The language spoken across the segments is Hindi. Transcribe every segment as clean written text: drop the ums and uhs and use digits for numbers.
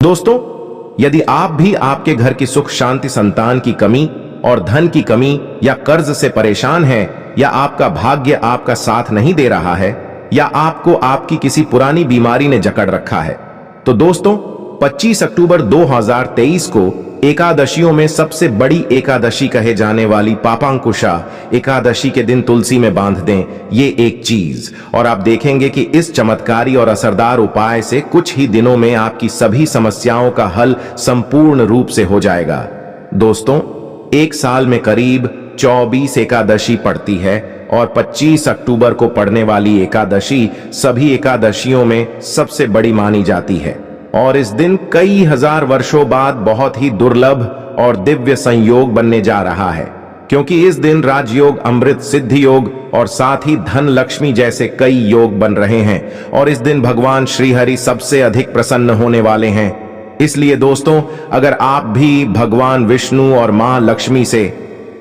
दोस्तों, यदि आप भी आपके घर की सुख शांति, संतान की कमी और धन की कमी या कर्ज से परेशान हैं, या आपका भाग्य आपका साथ नहीं दे रहा है, या आपको आपकी किसी पुरानी बीमारी ने जकड़ रखा है, तो दोस्तों 25 अक्टूबर 2023 को एकादशियों में सबसे बड़ी एकादशी कहे जाने वाली पापांकुशा एकादशी के दिन तुलसी में बांध दें ये एक चीज, और आप देखेंगे कि इस चमत्कारी और असरदार उपाय से कुछ ही दिनों में आपकी सभी समस्याओं का हल संपूर्ण रूप से हो जाएगा। दोस्तों, एक साल में करीब 24 एकादशी पड़ती है और 25 अक्टूबर को पड़ने वाली एकादशी सभी एकादशियों में सबसे बड़ी मानी जाती है, और इस दिन कई हजार वर्षों बाद बहुत ही दुर्लभ और दिव्य संयोग बनने जा रहा है, क्योंकि इस दिन राजयोग, अमृत, सिद्धि योग और साथ ही धन लक्ष्मी जैसे कई योग बन रहे हैं, और इस दिन भगवान श्रीहरि सबसे अधिक प्रसन्न होने वाले हैं। इसलिए दोस्तों, अगर आप भी भगवान विष्णु और मां लक्ष्मी से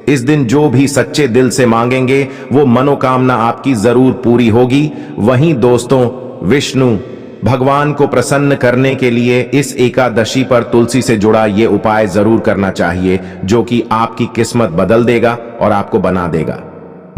इस दिन जो भी सच्चे दिल से मांगेंगे वो मनोकामना आपकी जरूर पूरी होगी। वहीं दोस्तों, विष्णु भगवान को प्रसन्न करने के लिए इस एकादशी पर तुलसी से जुड़ा ये उपाय जरूर करना चाहिए, जो कि आपकी किस्मत बदल देगा और आपको बना देगा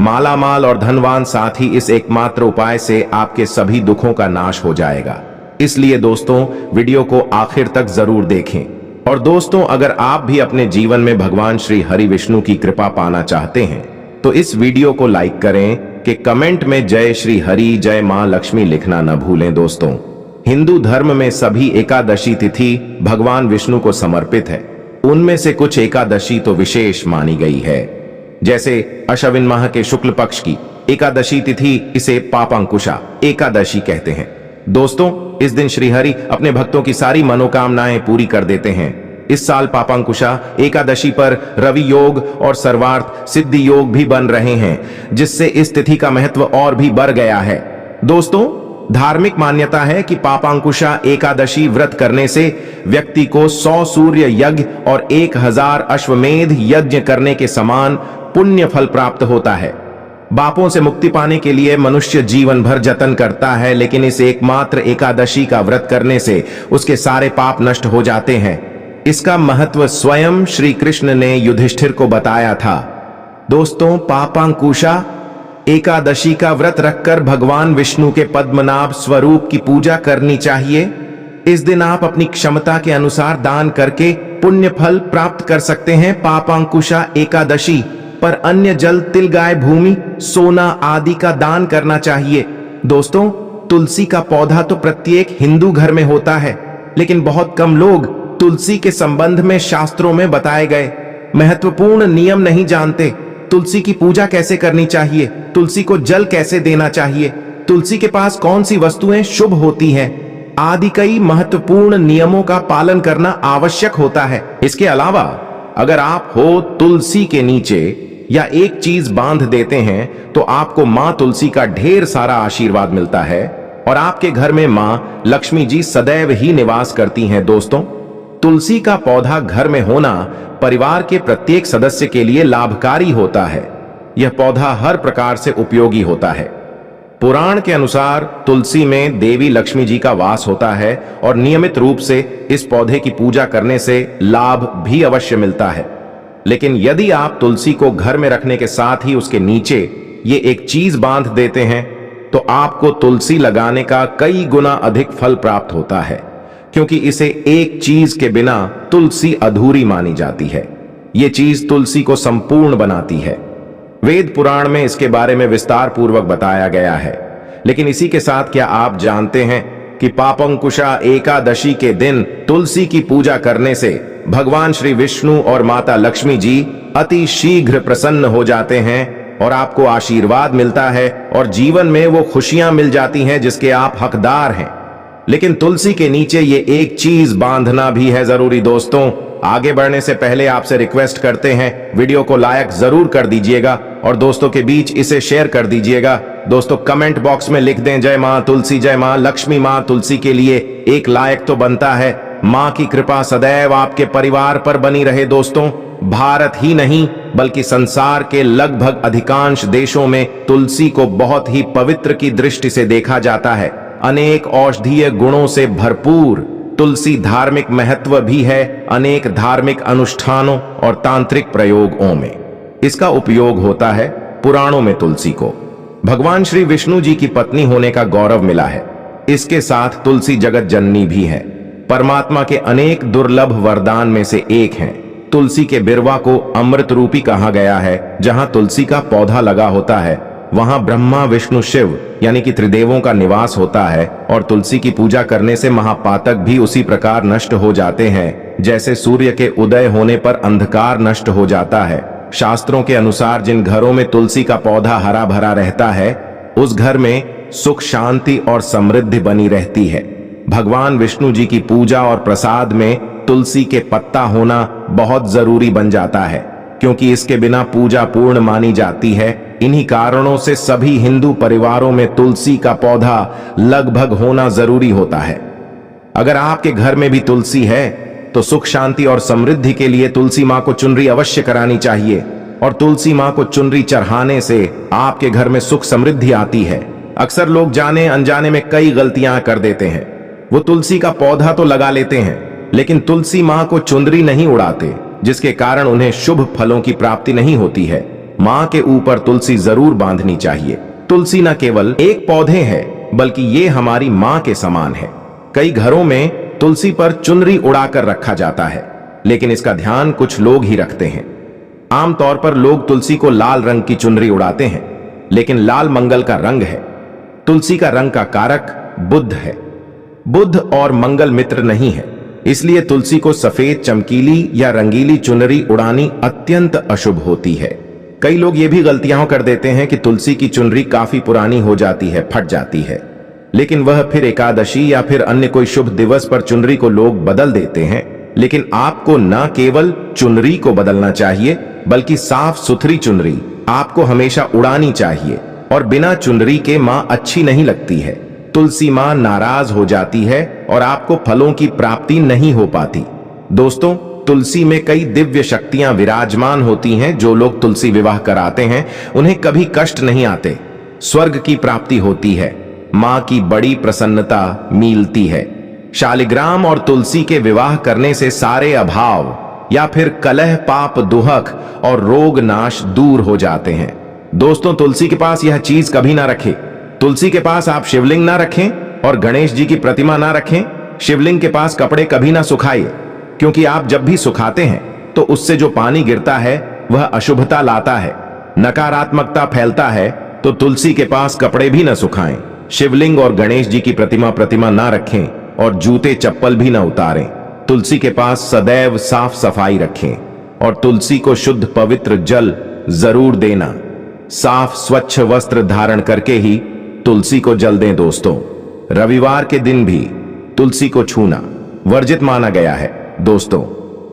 माला माल और धनवान। साथ ही इस एकमात्र उपाय से आपके सभी दुखों का नाश हो जाएगा। इसलिए दोस्तों, वीडियो को आखिर तक जरूर देखें। और दोस्तों, अगर आप भी अपने जीवन में भगवान श्री हरि विष्णु की कृपा पाना चाहते हैं तो इस वीडियो को लाइक करें कि कमेंट में जय श्री हरि, जय मां लक्ष्मी लिखना न भूलें। दोस्तों, हिंदू धर्म में सभी एकादशी तिथि भगवान विष्णु को समर्पित है। उनमें से कुछ एकादशी तो विशेष मानी गई है, जैसे अश्विन माह के शुक्ल पक्ष की एकादशी तिथि, इसे पापांकुशा एकादशी कहते हैं। दोस्तों, इस दिन श्रीहरि अपने भक्तों की सारी मनोकामनाएं पूरी कर देते हैं। इस साल पापांकुशा एकादशी पर रवि योग और सर्वार्थ सिद्धि योग भी बन रहे हैं, जिससे इस तिथि का महत्व और भी बढ़ गया है। दोस्तों, धार्मिक मान्यता है कि पापांकुशा एकादशी व्रत करने से व्यक्ति को 100 सूर्य यज्ञ और 1000 अश्वमेध यज्ञ करने के समान पुण्य फल प्राप्त होता है। पापों से मुक्ति पाने के लिए मनुष्य जीवन भर जतन करता है, लेकिन इस एकमात्र एकादशी का व्रत करने से उसके सारे पाप नष्ट हो जाते हैं। इसका महत्व स्वयं श्री कृष्ण ने युधिष्ठिर को बताया था। दोस्तों, पापांकुशा एकादशी का व्रत रखकर भगवान विष्णु के पद्मनाभ स्वरूप की पूजा करनी चाहिए। इस दिन आप अपनी क्षमता के अनुसार दान करके पुण्य फल प्राप्त कर सकते हैं। पापांकुशा एकादशी पर अन्य जल, तिल, गाय, भूमि, सोना आदि का दान करना चाहिए। दोस्तों, तुलसी का पौधा तो प्रत्येक हिंदू घर में होता है, लेकिन बहुत कम लोग तुलसी के संबंध में शास्त्रों में बताए गए महत्वपूर्ण नियम नहीं जानते। तुलसी की पूजा कैसे करनी चाहिए, तुलसी को जल कैसे देना चाहिए, तुलसी के पास कौन सी वस्तुएं शुभ होती हैं, आदि कई महत्वपूर्ण नियमों का पालन करना आवश्यक होता है। इसके अलावा अगर आप हो तुलसी के नीचे या एक चीज बांध देते हैं तो आपको मां तुलसी का ढेर सारा आशीर्वाद मिलता है, और आपके घर में मां लक्ष्मी जी सदैव ही निवास करती हैं। दोस्तों, तुलसी का पौधा घर में होना परिवार के प्रत्येक सदस्य के लिए लाभकारी होता है। यह पौधा हर प्रकार से उपयोगी होता है। पुराण के अनुसार तुलसी में देवी लक्ष्मी जी का वास होता है, और नियमित रूप से इस पौधे की पूजा करने से लाभ भी अवश्य मिलता है। लेकिन यदि आप तुलसी को घर में रखने के साथ ही उसके नीचे ये एक चीज बांध देते हैं तो आपको तुलसी लगाने का कई गुना अधिक फल प्राप्त होता है, क्योंकि इसे एक चीज के बिना तुलसी अधूरी मानी जाती है। ये चीज तुलसी को संपूर्ण बनाती है। वेद पुराण में इसके बारे में विस्तार पूर्वक बताया गया है। लेकिन इसी के साथ क्या आप जानते हैं कि पापांकुशा एकादशी के दिन तुलसी की पूजा करने से भगवान श्री विष्णु और माता लक्ष्मी जी अति शीघ्र प्रसन्न हो जाते हैं और आपको आशीर्वाद मिलता है और जीवन में वो खुशियां मिल जाती हैं जिसके आप हकदार हैं। लेकिन तुलसी के नीचे ये एक चीज बांधना भी है जरूरी। दोस्तों, आगे बढ़ने से पहले आपसे रिक्वेस्ट करते हैं, वीडियो को लाइक जरूर कर दीजिएगा और दोस्तों के बीच इसे शेयर कर दीजिएगा। दोस्तों, कमेंट बॉक्स में लिख दें जय मां तुलसी, जय मां लक्ष्मी। मां तुलसी के लिए एक लाइक तो बनता है। मां की कृपा सदैव आपके परिवार पर बनी रहे। दोस्तों, भारत ही नहीं बल्कि संसार के लगभग अधिकांश देशों में तुलसी को बहुत ही पवित्र की दृष्टि से देखा जाता है। अनेक औषधीय गुणों से भरपूर तुलसी धार्मिक महत्व भी है अनेक धार्मिक अनुष्ठानों और तांत्रिक प्रयोगों में। इसका उपयोग होता है पुराणों में तुलसी को भगवान श्री विष्णु जी की पत्नी होने का गौरव मिला है। इसके साथ तुलसी जगत जननी भी है, परमात्मा के अनेक दुर्लभ वरदान में से एक हैं। तुलसी के बिरवा को अमृत रूपी कहा गया है। जहां तुलसी का पौधा लगा होता है वहां ब्रह्मा विष्णु शिव यानी कि त्रिदेवों का निवास होता है और तुलसी की पूजा करने से महापातक भी उसी प्रकार नष्ट हो जाते हैं जैसे सूर्य के उदय होने पर अंधकार नष्ट हो जाता है। शास्त्रों के अनुसार जिन घरों में तुलसी का पौधा हरा भरा रहता है उस घर में सुख शांति और समृद्धि बनी रहती है। भगवान विष्णु जी की पूजा और प्रसाद में तुलसी के पत्ता होना बहुत जरूरी बन जाता है क्योंकि इसके बिना पूजा पूर्ण मानी जाती है। इन्हीं कारणों से सभी हिंदू परिवारों में तुलसी का पौधा लगभग होना जरूरी होता है। अगर आपके घर में भी तुलसी है तो सुख शांति और समृद्धि के लिए तुलसी मां को चुनरी अवश्य करानी चाहिए और तुलसी मां को चुनरी चढ़ाने से आपके घर में सुख समृद्धि आती है। अक्सर लोग जाने अनजाने में कई गलतियां कर देते हैं। वो तुलसी का पौधा तो लगा लेते हैं लेकिन तुलसी मां को चुनरी नहीं उड़ाते, जिसके कारण उन्हें शुभ फलों की प्राप्ति नहीं होती है। मां के ऊपर तुलसी जरूर बांधनी चाहिए। तुलसी न केवल एक पौधे है बल्कि ये हमारी मां के समान है। कई घरों में तुलसी पर चुनरी उड़ाकर रखा जाता है लेकिन इसका ध्यान कुछ लोग ही रखते हैं। आमतौर पर लोग तुलसी को लाल रंग की चुनरी उड़ाते हैं लेकिन लाल मंगल का रंग है। तुलसी का रंग का कारक बुध है। बुध और मंगल मित्र नहीं है, इसलिए तुलसी को सफेद चमकीली या रंगीली चुनरी उड़ानी अत्यंत अशुभ होती है। कई लोग ये भी गलतियां कर देते हैं कि तुलसी की चुनरी काफी पुरानी हो जाती है, फट जाती है, लेकिन वह फिर एकादशी या फिर अन्य कोई शुभ दिवस पर चुनरी को लोग बदल देते हैं। लेकिन आपको न केवल चुनरी को बदलना चाहिए बल्कि साफ सुथरी चुनरी आपको हमेशा उड़ानी चाहिए और बिना चुनरी के मां अच्छी नहीं लगती है। तुलसी मां नाराज हो जाती है और आपको फलों की प्राप्ति नहीं हो पाती। दोस्तों, तुलसी में कई दिव्य शक्तियां विराजमान होती हैं। जो लोग तुलसी विवाह कराते हैं उन्हें कभी कष्ट नहीं आते, स्वर्ग की प्राप्ति होती है, मां की बड़ी प्रसन्नता मिलती है। शालिग्राम और तुलसी के विवाह करने से सारे अभाव या फिर कलह पाप दुहक और रोग नाश दूर हो जाते हैं। दोस्तों, तुलसी के पास यह चीज कभी ना रखें। तुलसी के पास आप शिवलिंग ना रखें और गणेश जी की प्रतिमा ना रखें। शिवलिंग के पास कपड़े कभी ना सुखाइए क्योंकि आप जब भी सुखाते हैं तो उससे जो पानी गिरता है वह अशुभता लाता है, नकारात्मकता फैलता है। तो तुलसी के पास कपड़े भी ना सुखाएं। शिवलिंग और गणेश जी की प्रतिमा ना रखें और जूते चप्पल भी ना उतारें। तुलसी के पास सदैव साफ सफाई रखें और तुलसी को शुद्ध पवित्र जल जरूर देना। साफ स्वच्छ वस्त्र धारण करके ही तुलसी को जल दें। दोस्तों, रविवार के दिन भी तुलसी को छूना वर्जित माना गया है। दोस्तों,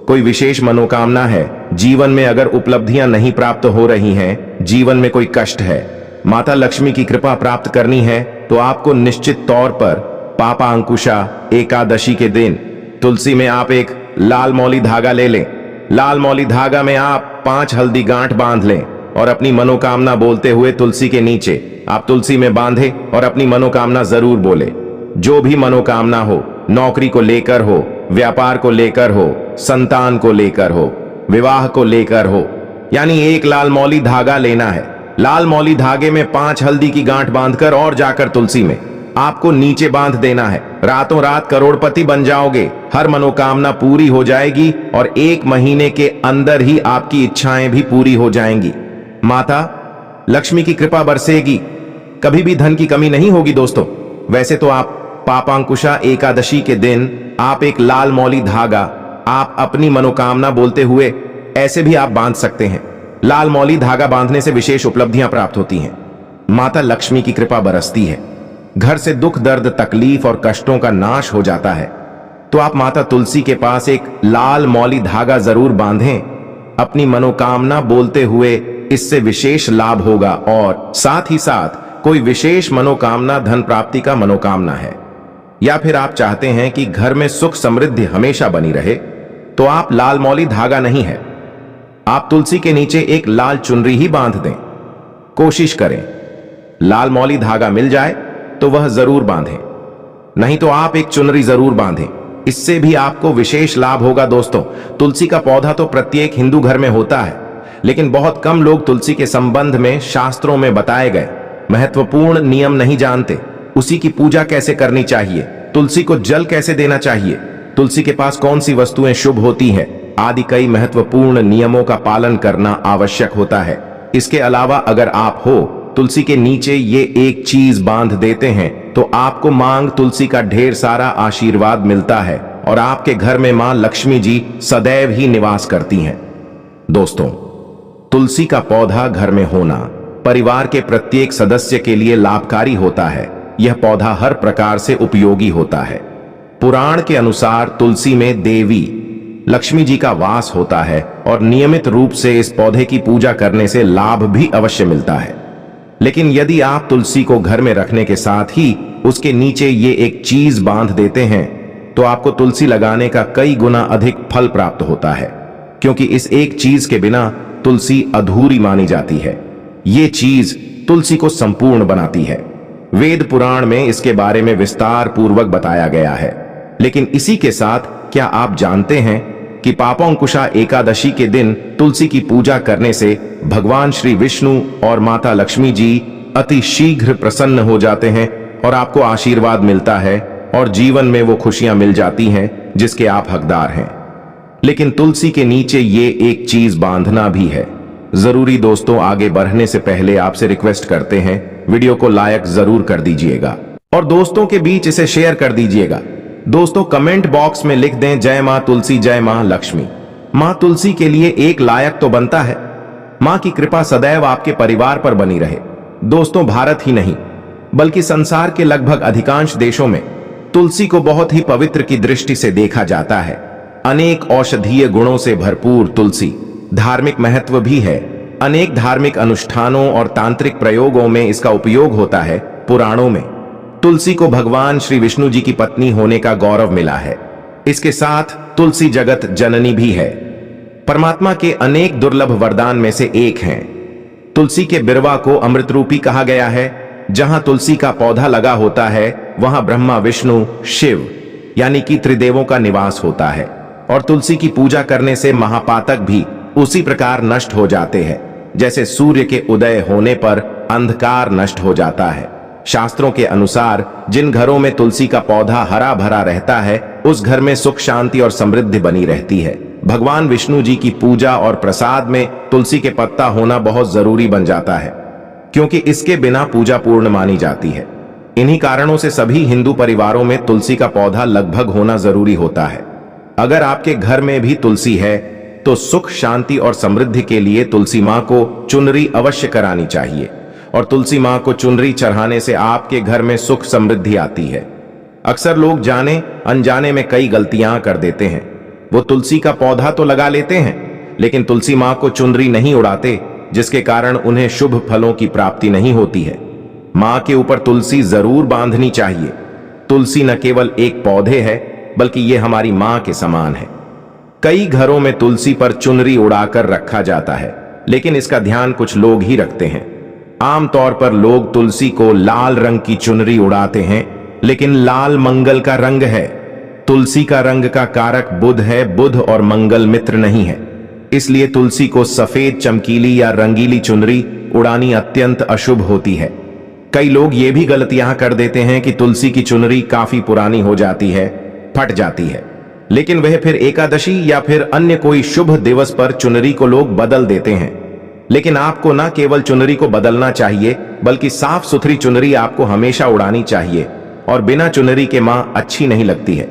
कोई विशेष मनोकामना है, जीवन में अगर उपलब्धियां नहीं प्राप्त हो रही हैं, जीवन में कोई कष्ट है, माता लक्ष्मी की कृपा प्राप्त करनी है तो आपको निश्चित तौर पर पापा अंकुशा एकादशी के दिन तुलसी में आप एक लाल मौली धागा ले लें। लाल मौली धागा में आप 5 हल्दी गांठ बांध लें और अपनी मनोकामना बोलते हुए तुलसी के नीचे आप तुलसी में बांधे और अपनी मनोकामना जरूर बोले। जो भी मनोकामना हो, नौकरी को लेकर हो, व्यापार को लेकर हो, संतान को लेकर हो, विवाह को लेकर हो, यानी एक लाल मौली धागा लेना है। लाल मौली धागे में 5 हल्दी की गांठ बांधकर और जाकर तुलसी में आपको नीचे बांध देना है। रातों रात करोड़पति बन जाओगे, हर मनोकामना पूरी हो जाएगी और 1 महीने के अंदर ही आपकी इच्छाएं भी पूरी हो जाएंगी। माता लक्ष्मी की कृपा बरसेगी, कभी भी धन की कमी नहीं होगी। दोस्तों, वैसे तो आप पापांकुशा एकादशी के दिन आप एक लाल मौली धागा आप अपनी मनोकामना बोलते हुए ऐसे भी आप बांध सकते हैं। लाल मौली धागा बांधने से विशेष उपलब्धियां प्राप्त होती हैं, माता लक्ष्मी की कृपा बरसती है, घर से दुख दर्द तकलीफ और कष्टों का नाश हो जाता है। तो आप माता तुलसी के पास एक लाल मौली धागा जरूर बांधें अपनी मनोकामना बोलते हुए। इससे विशेष लाभ होगा और साथ ही साथ कोई विशेष मनोकामना धन प्राप्ति का मनोकामना है या फिर आप चाहते हैं कि घर में सुख समृद्धि हमेशा बनी रहे तो आप लाल मौली धागा नहीं है, आप तुलसी के नीचे एक लाल चुनरी ही बांध दें। कोशिश करें लाल मौली धागा मिल जाए तो वह जरूर बांधें, नहीं तो आप एक चुनरी जरूर बांधें। इससे भी आपको विशेष लाभ होगा। दोस्तों, तुलसी का पौधा तो प्रत्येक हिंदू घर में होता है, लेकिन बहुत कम लोग तुलसी के संबंध में शास्त्रों में बताए गए महत्वपूर्ण नियम नहीं जानते। उसी की पूजा कैसे करनी चाहिए, तुलसी को जल कैसे देना चाहिए, तुलसी के पास कौन सी वस्तुएं शुभ होती है आदि कई महत्वपूर्ण नियमों का पालन करना आवश्यक होता है। इसके अलावा अगर आप हो तुलसी के नीचे ये एक चीज बांध देते हैं तो आपको मांग तुलसी का ढेर सारा आशीर्वाद मिलता है और आपके घर में मां लक्ष्मी जी सदैव ही निवास करती हैं। दोस्तों, तुलसी का पौधा घर में होना परिवार के प्रत्येक सदस्य के लिए लाभकारी होता है। यह पौधा हर प्रकार से उपयोगी होता है। पुराण के अनुसार तुलसी में देवी लक्ष्मी जी का वास होता है और नियमित रूप से इस पौधे की पूजा करने से लाभ भी अवश्य मिलता है। लेकिन यदि आप तुलसी को घर में रखने के साथ ही उसके नीचे ये एक चीज बांध देते हैं तो आपको तुलसी लगाने का कई गुना अधिक फल प्राप्त होता है, क्योंकि इस एक चीज के बिना तुलसी अधूरी मानी जाती है। ये चीज तुलसी को संपूर्ण बनाती है। वेद पुराण में इसके बारे में विस्तार पूर्वक बताया गया है। लेकिन इसी के साथ क्या आप जानते हैं कि पापोंकुशा एकादशी के दिन तुलसी की पूजा करने से भगवान श्री विष्णु और माता लक्ष्मी जी अति शीघ्र प्रसन्न हो जाते हैं और आपको आशीर्वाद मिलता है और जीवन में वो खुशियां मिल जाती हैं जिसके आप हकदार हैं। लेकिन तुलसी के नीचे ये एक चीज बांधना भी है जरूरी। दोस्तों, आगे बढ़ने से पहले आपसे रिक्वेस्ट करते हैं वीडियो को लाइक जरूर कर दीजिएगा और दोस्तों के बीच इसे शेयर कर दीजिएगा। दोस्तों, कमेंट बॉक्स में लिख दें जय मां तुलसी, जय मां लक्ष्मी। मां तुलसी के लिए एक लायक तो बनता है। मां की कृपा सदैव आपके परिवार पर बनी रहे। दोस्तों, भारत ही नहीं बल्कि संसार के लगभग अधिकांश देशों में तुलसी को बहुत ही पवित्र की दृष्टि से देखा जाता है। अनेक औषधीय गुणों से भरपूर तुलसी धार्मिक महत्व भी है। अनेक धार्मिक अनुष्ठानों और तांत्रिक प्रयोगों में इसका उपयोग होता है। पुराणों में तुलसी को भगवान श्री विष्णु जी की पत्नी होने का गौरव मिला है। इसके साथ तुलसी जगत जननी भी है, परमात्मा के अनेक दुर्लभ वरदान में से एक हैं। तुलसी के बिरवा को अमृत रूपी कहा गया है। जहां तुलसी का पौधा लगा होता है वहां ब्रह्मा, विष्णु, शिव यानी कि त्रिदेवों का निवास होता है और तुलसी की पूजा करने से महापातक भी उसी प्रकार नष्ट हो जाते हैं जैसे सूर्य के उदय होने पर अंधकार नष्ट हो जाता है। शास्त्रों के अनुसार जिन घरों में तुलसी का पौधा हरा भरा रहता है उस घर में सुख, शांति और समृद्धि बनी रहती है। भगवान विष्णु जी की पूजा और प्रसाद में तुलसी के पत्ता होना बहुत जरूरी बन जाता है, क्योंकि इसके बिना पूजा पूर्ण मानी जाती है। इन्हीं कारणों से सभी हिंदू परिवारों में तुलसी का पौधा लगभग होना जरूरी होता है। अगर आपके घर में भी तुलसी है तो सुख, शांति और समृद्धि के लिए तुलसी मां को चुनरी अवश्य करानी चाहिए और तुलसी मां को चुनरी चढ़ाने से आपके घर में सुख समृद्धि आती है। अक्सर लोग जाने अनजाने में कई गलतियां कर देते हैं। वो तुलसी का पौधा तो लगा लेते हैं लेकिन तुलसी मां को चुनरी नहीं उड़ाते, जिसके कारण उन्हें शुभ फलों की प्राप्ति नहीं होती है। मां के ऊपर तुलसी जरूर बांधनी चाहिए। तुलसी न केवल एक पौधे है बल्कि ये हमारी मां के समान है। कई घरों में तुलसी पर चुनरी उड़ाकर रखा जाता है, लेकिन इसका ध्यान कुछ लोग ही रखते हैं। आमतौर पर लोग तुलसी को लाल रंग की चुनरी उड़ाते हैं, लेकिन लाल मंगल का रंग है। तुलसी का रंग का कारक बुध है। बुध और मंगल मित्र नहीं है, इसलिए तुलसी को सफेद, चमकीली या रंगीली चुनरी उड़ानी अत्यंत अशुभ होती है। कई लोग ये भी गलतियां कर देते हैं कि तुलसी की चुनरी काफी पुरानी हो जाती है, फट जाती है, लेकिन वह फिर एकादशी या फिर अन्य कोई शुभ दिवस पर चुनरी को लोग बदल देते हैं। लेकिन आपको न केवल चुनरी को बदलना चाहिए बल्कि साफ सुथरी चुनरी आपको हमेशा उड़ानी चाहिए और बिना चुनरी के मां अच्छी नहीं लगती है।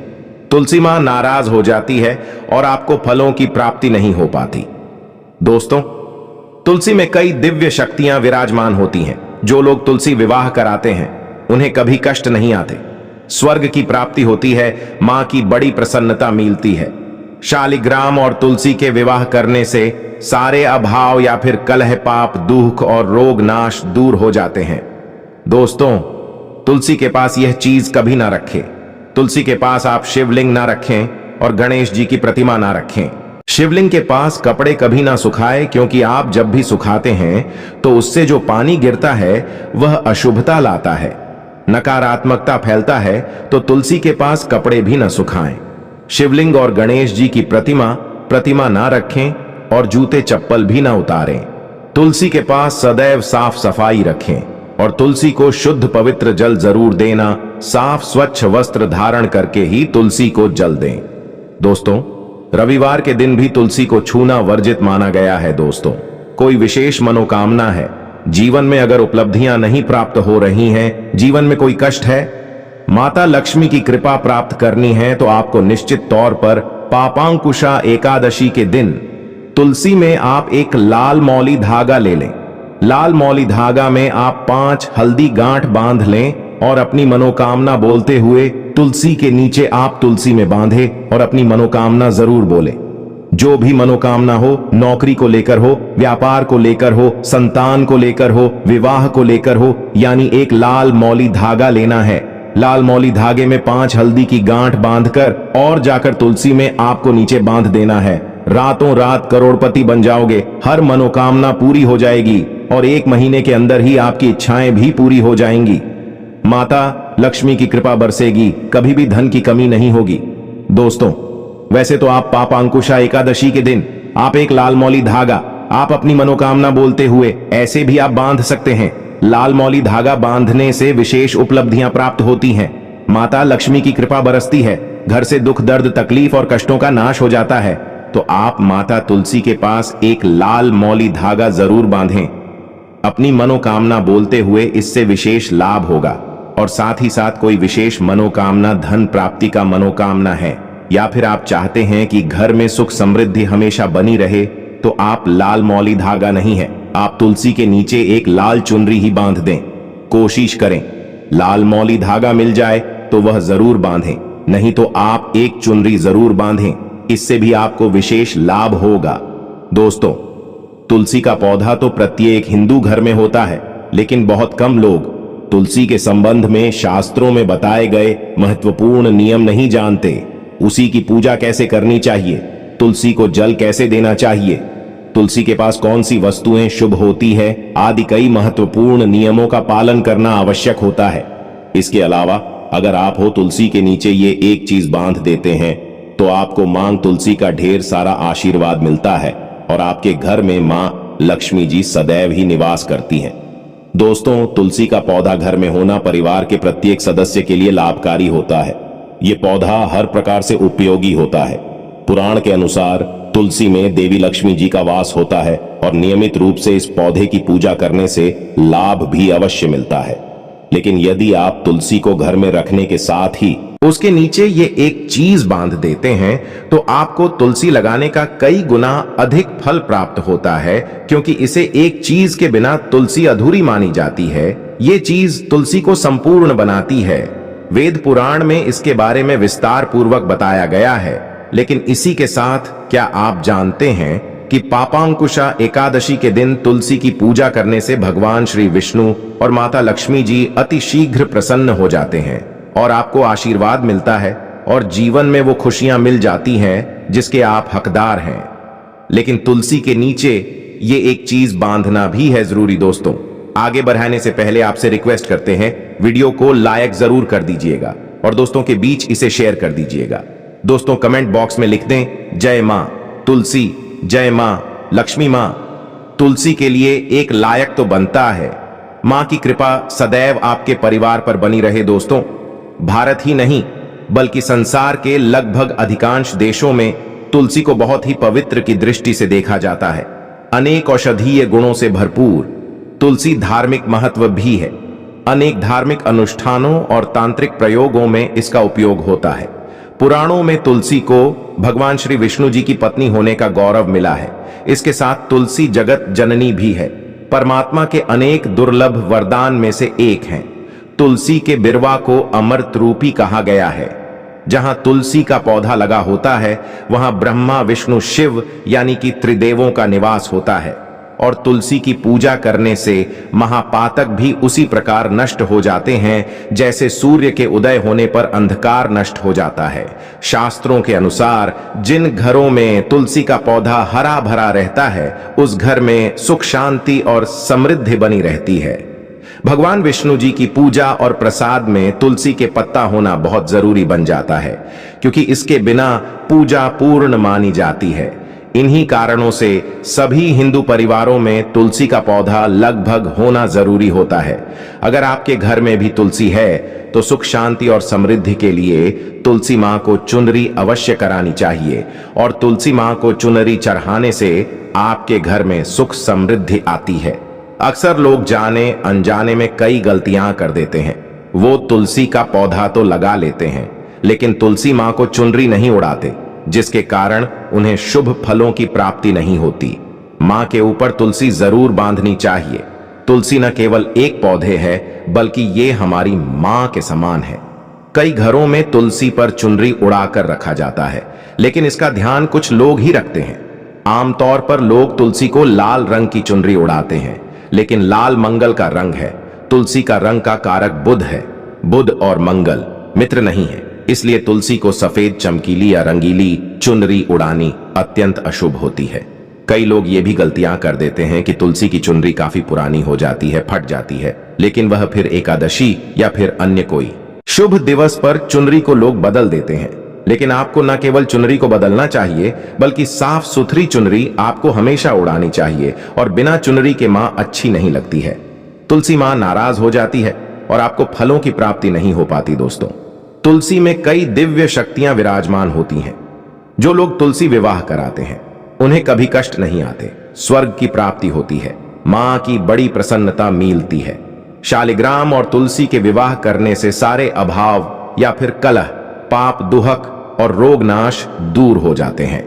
तुलसी मां नाराज हो जाती है और आपको फलों की प्राप्ति नहीं हो पाती। दोस्तों, तुलसी में कई दिव्य शक्तियां विराजमान होती हैं। जो लोग तुलसी विवाह कराते हैं उन्हें कभी कष्ट नहीं आते, स्वर्ग की प्राप्ति होती है, मां की बड़ी प्रसन्नता मिलती है। शालिग्राम और तुलसी के विवाह करने से सारे अभाव या फिर कलह, पाप, दुख और रोग नाश दूर हो जाते हैं। दोस्तों, तुलसी के पास यह चीज कभी ना रखें। तुलसी के पास आप शिवलिंग ना रखें और गणेश जी की प्रतिमा ना रखें। शिवलिंग के पास कपड़े कभी ना सुखाएं, क्योंकि आप जब भी सुखाते हैं तो उससे जो पानी गिरता है वह अशुभता लाता है, नकारात्मकता फैलता है। तो तुलसी के पास कपड़े भी ना सुखाएं। शिवलिंग और गणेश जी की प्रतिमा ना रखें और जूते चप्पल भी ना उतारें। तुलसी के पास सदैव साफ सफाई रखें और तुलसी को शुद्ध पवित्र जल जरूर देना। साफ स्वच्छ वस्त्र धारण करके ही तुलसी को जल दें। दोस्तों, रविवार के दिन भी तुलसी को छूना वर्जित माना गया है। दोस्तों, कोई विशेष मनोकामना है, जीवन में अगर उपलब्धियां नहीं प्राप्त हो रही हैं, जीवन में कोई कष्ट है, माता लक्ष्मी की कृपा प्राप्त करनी है, तो आपको निश्चित तौर पर पापांकुशा एकादशी के दिन तुलसी में आप एक लाल मौली धागा ले लें। लाल मौली धागा में आप 5 हल्दी गांठ बांध लें और अपनी मनोकामना बोलते हुए तुलसी के नीचे आप तुलसी में बांधे और अपनी मनोकामना जरूर बोले। जो भी मनोकामना हो, नौकरी को लेकर हो, व्यापार को लेकर हो, संतान को लेकर हो, विवाह को लेकर हो, यानी एक लाल मौली धागा लेना है। लाल मौली धागे में 5 हल्दी की गांठ बांधकर और जाकर तुलसी में आपको नीचे बांध देना है। रातों रात करोड़पति बन जाओगे, हर मनोकामना पूरी हो जाएगी और 1 महीने के अंदर ही आपकी इच्छाएं भी पूरी हो जाएंगी। माता लक्ष्मी की कृपा बरसेगी, कभी भी धन की कमी नहीं होगी। दोस्तों, वैसे तो आप पापांकुशा एकादशी के दिन आप एक लाल मौली धागा आप अपनी मनोकामना बोलते हुए ऐसे भी आप बांध सकते हैं। लाल मौली धागा बांधने से विशेष उपलब्धियां प्राप्त होती हैं, माता लक्ष्मी की कृपा बरसती है, घर से दुख दर्द तकलीफ और कष्टों का नाश हो जाता है। तो आप माता तुलसी के पास एक लाल मौली धागा जरूर बांधें। अपनी मनोकामना बोलते हुए इससे विशेष लाभ होगा। और साथ ही साथ कोई विशेष मनोकामना, धन प्राप्ति का मनोकामना है, या फिर आप चाहते हैं कि घर में सुख समृद्धि हमेशा बनी रहे, तो आप लाल मौली धागा नहीं है, आप तुलसी के नीचे एक लाल चुनरी ही बांध दें। कोशिश करें लाल मौली धागा मिल जाए तो वह जरूर बांधें, नहीं तो आप एक चुनरी जरूर बांधें, इससे भी आपको विशेष लाभ होगा। दोस्तों, तुलसी का पौधा तो प्रत्येक हिंदू घर में होता है, लेकिन बहुत कम लोग तुलसी के संबंध में शास्त्रों में बताए गए महत्वपूर्ण नियम नहीं जानते। उसी की पूजा कैसे करनी चाहिए, तुलसी को जल कैसे देना चाहिए, तुलसी के पास कौन सी वस्तुएं शुभ होती है, आदि कई महत्वपूर्ण नियमों का पालन करना आवश्यक होता है। इसके अलावा अगर आप हो तुलसी के नीचे ये एक चीज बांध देते हैं तो आपको मां तुलसी का ढेर सारा आशीर्वाद मिलता है और आपके घर में मां लक्ष्मी जी सदैव ही निवास करती हैं। दोस्तों, तुलसी का पौधा घर में होना परिवार के प्रत्येक सदस्य के लिए लाभकारी होता है। ये पौधा हर प्रकार से उपयोगी होता है। पुराण के अनुसार तुलसी में देवी लक्ष्मी जी का वास होता है और नियमित रूप से इस पौधे की पूजा करने से लाभ भी अवश्य मिलता है। लेकिन यदि आप तुलसी को घर में रखने के साथ ही उसके नीचे ये एक चीज बांध देते हैं तो आपको तुलसी लगाने का कई गुना अधिक फल प्राप्त होता है, क्योंकि इसे एक चीज के बिना तुलसी अधूरी मानी जाती है। ये चीज तुलसी को संपूर्ण बनाती है। वेद पुराण में इसके बारे में विस्तार पूर्वक बताया गया है। लेकिन इसी के साथ क्या आप जानते हैं कि पापांकुशा एकादशी के दिन तुलसी की पूजा करने से भगवान श्री विष्णु और माता लक्ष्मी जी अति शीघ्र प्रसन्न हो जाते हैं और आपको आशीर्वाद मिलता है और जीवन में वो खुशियां मिल जाती हैं जिसके आप हकदार हैं। लेकिन तुलसी के नीचे ये एक चीज बांधना भी है जरूरी। दोस्तों, आगे बढ़ाने से पहले आपसे रिक्वेस्ट करते हैं, वीडियो को लाइक जरूर कर दीजिएगा और दोस्तों के बीच इसे शेयर कर दीजिएगा। दोस्तों, कमेंट बॉक्स में लिख दें, जय मां तुलसी, जय मां लक्ष्मी। मां तुलसी के लिए एक लायक तो बनता है। मां की कृपा सदैव आपके परिवार पर बनी रहे। दोस्तों, भारत ही नहीं बल्कि संसार के लगभग अधिकांश देशों में तुलसी को बहुत ही पवित्र की दृष्टि से देखा जाता है। अनेक औषधीय गुणों से भरपूर तुलसी धार्मिक महत्व भी है। अनेक धार्मिक अनुष्ठानों और तांत्रिक प्रयोगों में इसका उपयोग होता है। पुराणों में तुलसी को भगवान श्री विष्णु जी की पत्नी होने का गौरव मिला है। इसके साथ तुलसी जगत जननी भी है, परमात्मा के अनेक दुर्लभ वरदान में से एक हैं। तुलसी के बिरवा को अमृत रूपी कहा गया है। जहां तुलसी का पौधा लगा होता है वहां ब्रह्मा विष्णु शिव यानी कि त्रिदेवों का निवास होता है और तुलसी की पूजा करने से महापातक भी उसी प्रकार नष्ट हो जाते हैं जैसे सूर्य के उदय होने पर अंधकार नष्ट हो जाता है। शास्त्रों के अनुसार जिन घरों में तुलसी का पौधा हरा भरा रहता है उस घर में सुख शांति और समृद्धि बनी रहती है। भगवान विष्णु जी की पूजा और प्रसाद में तुलसी के पत्ता होना बहुत जरूरी बन जाता है, क्योंकि इसके बिना पूजा पूर्ण मानी जाती है। इन्हीं कारणों से सभी हिंदू परिवारों में तुलसी का पौधा लगभग होना जरूरी होता है। अगर आपके घर में भी तुलसी है तो सुख शांति और समृद्धि के लिए तुलसी मां को चुनरी अवश्य करानी चाहिए, और तुलसी मां को चुनरी चढ़ाने से आपके घर में सुख समृद्धि आती है। अक्सर लोग जाने अनजाने में कई गलतियां कर देते हैं। वो तुलसी का पौधा तो लगा लेते हैं, लेकिन तुलसी मां को चुनरी नहीं उड़ाते, जिसके कारण उन्हें शुभ फलों की प्राप्ति नहीं होती। मां के ऊपर तुलसी जरूर बांधनी चाहिए। तुलसी न केवल एक पौधे है, बल्कि ये हमारी मां के समान है। कई घरों में तुलसी पर चुनरी उड़ाकर रखा जाता है, लेकिन इसका ध्यान कुछ लोग ही रखते हैं। आमतौर पर लोग तुलसी को लाल रंग की चुनरी उड़ाते हैं, लेकिन लाल मंगल का रंग है। तुलसी का रंग का कारक बुध है। बुध और मंगल मित्र नहीं है, इसलिए तुलसी को सफेद, चमकीली या रंगीली चुनरी उड़ानी अत्यंत अशुभ होती है। कई लोग ये भी गलतियां कर देते हैं कि तुलसी की चुनरी काफी पुरानी हो जाती है, फट जाती है, लेकिन वह फिर एकादशी या फिर अन्य कोई शुभ दिवस पर चुनरी को लोग बदल देते हैं। लेकिन आपको न केवल चुनरी को बदलना चाहिए, बल्कि साफ सुथरी चुनरी आपको हमेशा उड़ानी चाहिए, और बिना चुनरी के मां अच्छी नहीं लगती है। तुलसी मां नाराज हो जाती है और आपको फलों की प्राप्ति नहीं हो पाती। दोस्तों, तुलसी में कई दिव्य शक्तियां विराजमान होती हैं। जो लोग तुलसी विवाह कराते हैं उन्हें कभी कष्ट नहीं आते, स्वर्ग की प्राप्ति होती है, मां की बड़ी प्रसन्नता मिलती है। शालिग्राम और तुलसी के विवाह करने से सारे अभाव या फिर कलह, पाप, दुहक और रोग नाश दूर हो जाते हैं।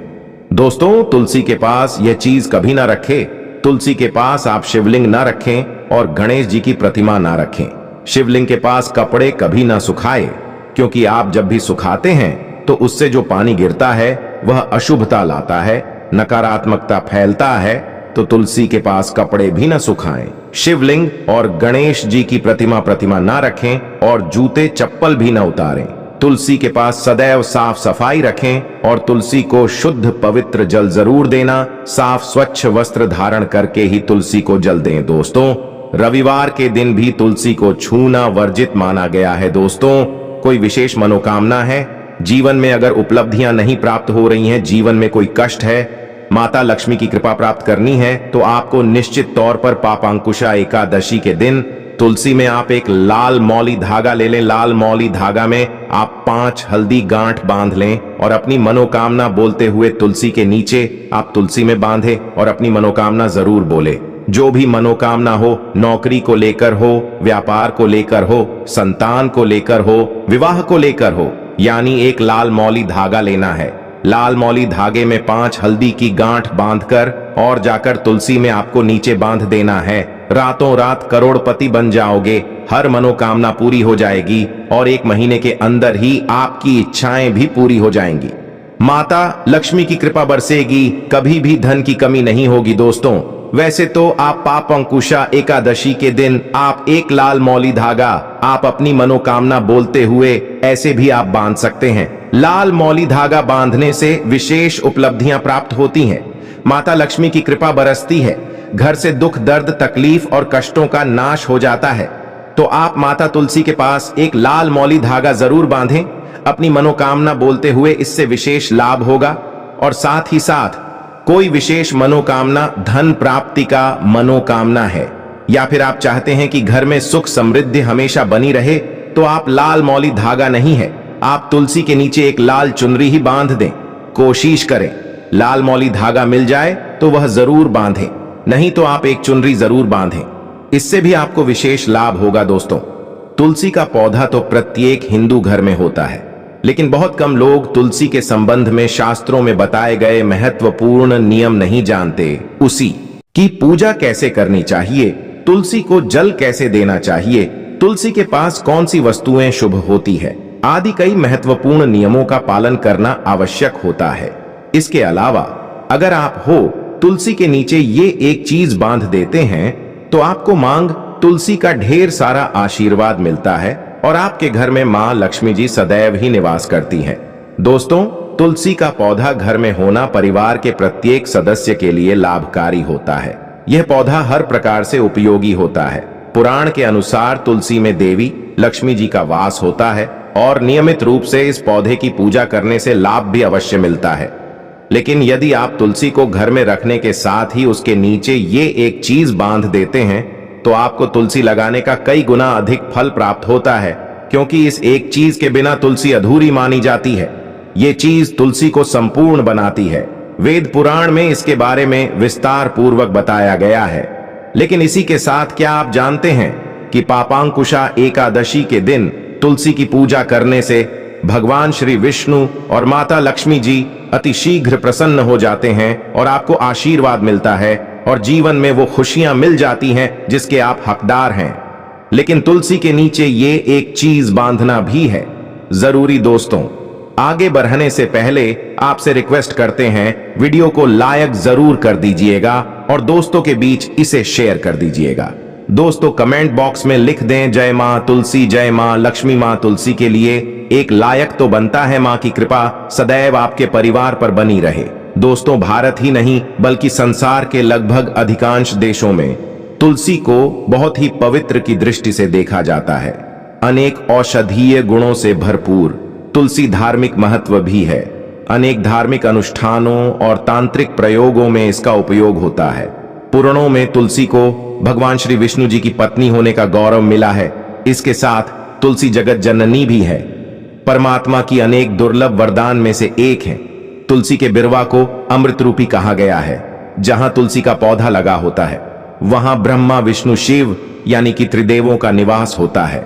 दोस्तों, तुलसी के पास यह चीज कभी ना रखें। तुलसी के पास आप शिवलिंग ना रखें और गणेश जी की प्रतिमा ना रखें। शिवलिंग के पास कपड़े कभी ना सुखाए, क्योंकि आप जब भी सुखाते हैं तो उससे जो पानी गिरता है वह अशुभता लाता है, नकारात्मकता फैलता है। तो तुलसी के पास कपड़े भी न सुखाएं। शिवलिंग और गणेश जी की प्रतिमा ना रखें और जूते चप्पल भी न उतारें। तुलसी के पास सदैव साफ सफाई रखें और तुलसी को शुद्ध पवित्र जल जरूर देना। साफ स्वच्छ वस्त्र धारण करके ही तुलसी को जल दें। दोस्तों, रविवार के दिन भी तुलसी को छूना वर्जित माना गया है। दोस्तों, कोई विशेष मनोकामना है, जीवन में अगर उपलब्धियां नहीं प्राप्त हो रही हैं, जीवन में कोई कष्ट है, माता लक्ष्मी की कृपा प्राप्त करनी है, तो आपको निश्चित तौर पर पापांकुशा एकादशी के दिन तुलसी में आप एक लाल मौली धागा ले लें। लाल मौली धागा में आप 5 हल्दी गांठ बांध लें और अपनी मनोकामना बोलते हुए तुलसी के नीचे आप तुलसी में बांधे और अपनी मनोकामना जरूर बोले। जो भी मनोकामना हो, नौकरी को लेकर हो, व्यापार को लेकर हो, संतान को लेकर हो, विवाह को लेकर हो, यानी एक लाल मौली धागा लेना है। लाल मौली धागे में 5 हल्दी की गांठ बांधकर और जाकर तुलसी में आपको नीचे बांध देना है। रातों रात करोड़पति बन जाओगे, हर मनोकामना पूरी हो जाएगी और 1 महीने के अंदर ही आपकी इच्छाएं भी पूरी हो जाएंगी। माता लक्ष्मी की कृपा बरसेगी, कभी भी धन की कमी नहीं होगी। दोस्तों, वैसे तो आप पापांकुशा एकादशी के दिन आप एक लाल मौली धागा आप अपनी मनोकामना बोलते हुए ऐसे भी आप बांध सकते हैं। लाल मौली धागा बांधने से विशेष उपलब्धियां प्राप्त होती हैं, माता लक्ष्मी की कृपा बरसती है, घर से दुख, दर्द, तकलीफ और कष्टों का नाश हो जाता है। तो आप माता तुलसी के पास एक लाल मौली धागा जरूर बांधें अपनी मनोकामना बोलते हुए, इससे विशेष लाभ होगा। और साथ ही साथ कोई विशेष मनोकामना, धन प्राप्ति का मनोकामना है, या फिर आप चाहते हैं कि घर में सुख समृद्धि हमेशा बनी रहे, तो आप लाल मौली धागा नहीं है, आप तुलसी के नीचे एक लाल चुनरी ही बांध दें। कोशिश करें लाल मौली धागा मिल जाए तो वह जरूर बांधें, नहीं तो आप एक चुनरी जरूर बांधें, इससे भी आपको विशेष लाभ होगा। दोस्तों, तुलसी का पौधा तो प्रत्येक हिंदू घर में होता है, लेकिन बहुत कम लोग तुलसी के संबंध में शास्त्रों में बताए गए महत्वपूर्ण नियम नहीं जानते। उसी की पूजा कैसे करनी चाहिए, तुलसी को जल कैसे देना चाहिए, तुलसी के पास कौन सी वस्तुएं शुभ होती है, आदि कई महत्वपूर्ण नियमों का पालन करना आवश्यक होता है। इसके अलावा अगर आप हो तुलसी के नीचे ये एक चीज बांध देते हैं तो आपको मांग तुलसी का ढेर सारा आशीर्वाद मिलता है और आपके घर में मां लक्ष्मी जी सदैव ही निवास करती हैं। दोस्तों, तुलसी का पौधा घर में होना परिवार के प्रत्येक सदस्य के लिए लाभकारी होता है। यह पौधा हर प्रकार से उपयोगी होता है। पुराण के अनुसार तुलसी में देवी लक्ष्मी जी का वास होता है और नियमित रूप से इस पौधे की पूजा करने से लाभ भी अवश्य मिलता है। लेकिन यदि आप तुलसी को घर में रखने के साथ ही उसके नीचे ये एक चीज बांध देते हैं तो आपको तुलसी लगाने का कई गुना अधिक फल प्राप्त होता है, क्योंकि इस एक चीज के बिना तुलसी अधूरी मानी जाती है। ये चीज तुलसी को संपूर्ण बनाती है। वेद पुराण में इसके बारे में विस्तार पूर्वक बताया गया है। लेकिन इसी के साथ क्या आप जानते हैं कि पापांकुशा एकादशी के दिन तुलसी की पूजा करने से भगवान श्री विष्णु और माता लक्ष्मी जी अति शीघ्र प्रसन्न हो जाते हैं और आपको आशीर्वाद मिलता है और जीवन में वो खुशियां मिल जाती हैं जिसके आप हकदार हैं। लेकिन तुलसी के नीचे ये एक चीज बांधना भी है जरूरी। दोस्तों, आगे बढ़ने से पहले आपसे रिक्वेस्ट करते हैं, वीडियो को लाइक जरूर कर दीजिएगा और दोस्तों के बीच इसे शेयर कर दीजिएगा। दोस्तों, कमेंट बॉक्स में लिख दें जय मां तुलसी, जय मां लक्ष्मी, मां तुलसी के लिए एक लायक तो बनता है। मां की कृपा सदैव आपके परिवार पर बनी रहे। दोस्तों, भारत ही नहीं बल्कि संसार के लगभग अधिकांश देशों में तुलसी को बहुत ही पवित्र की दृष्टि से देखा जाता है। अनेक औषधीय गुणों से भरपूर तुलसी धार्मिक महत्व भी है। अनेक धार्मिक अनुष्ठानों और तांत्रिक प्रयोगों में इसका उपयोग होता है। पुराणों में तुलसी को भगवान श्री विष्णु जी की पत्नी होने का गौरव मिला है। इसके साथ तुलसी जगत जननी भी है, परमात्मा की अनेक दुर्लभ वरदान में से एक है। तुलसी के बिरवा को अमृत रूपी कहा गया है। जहां तुलसी का पौधा लगा होता है वहां ब्रह्मा विष्णु शिव यानी कि त्रिदेवों का निवास होता है।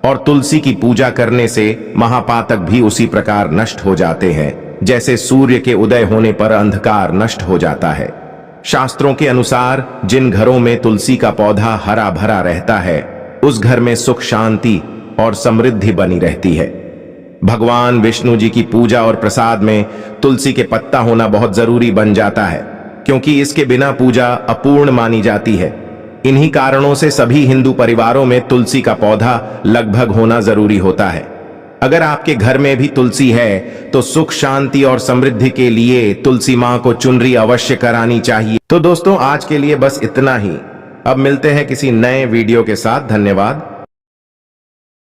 और तुलसी की पूजा करने से महापातक भी उसी प्रकार नष्ट हो जाते हैं जैसे सूर्य के उदय होने पर अंधकार नष्ट हो जाता है। शास्त्रों के अनुसार जिन घरों में तुलसी का पौधा हरा भरा रहता है उस घर में सुख शांति और समृद्धि बनी रहती है। भगवान विष्णु जी की पूजा और प्रसाद में तुलसी के पत्ता होना बहुत जरूरी बन जाता है, क्योंकि इसके बिना पूजा अपूर्ण मानी जाती है। इन्हीं कारणों से सभी हिंदू परिवारों में तुलसी का पौधा लगभग होना जरूरी होता है। अगर आपके घर में भी तुलसी है तो सुख शांति और समृद्धि के लिए तुलसी मां को चुनरी अवश्य करानी चाहिए। तो दोस्तों, आज के लिए बस इतना ही। अब मिलते हैं किसी नए वीडियो के साथ। धन्यवाद।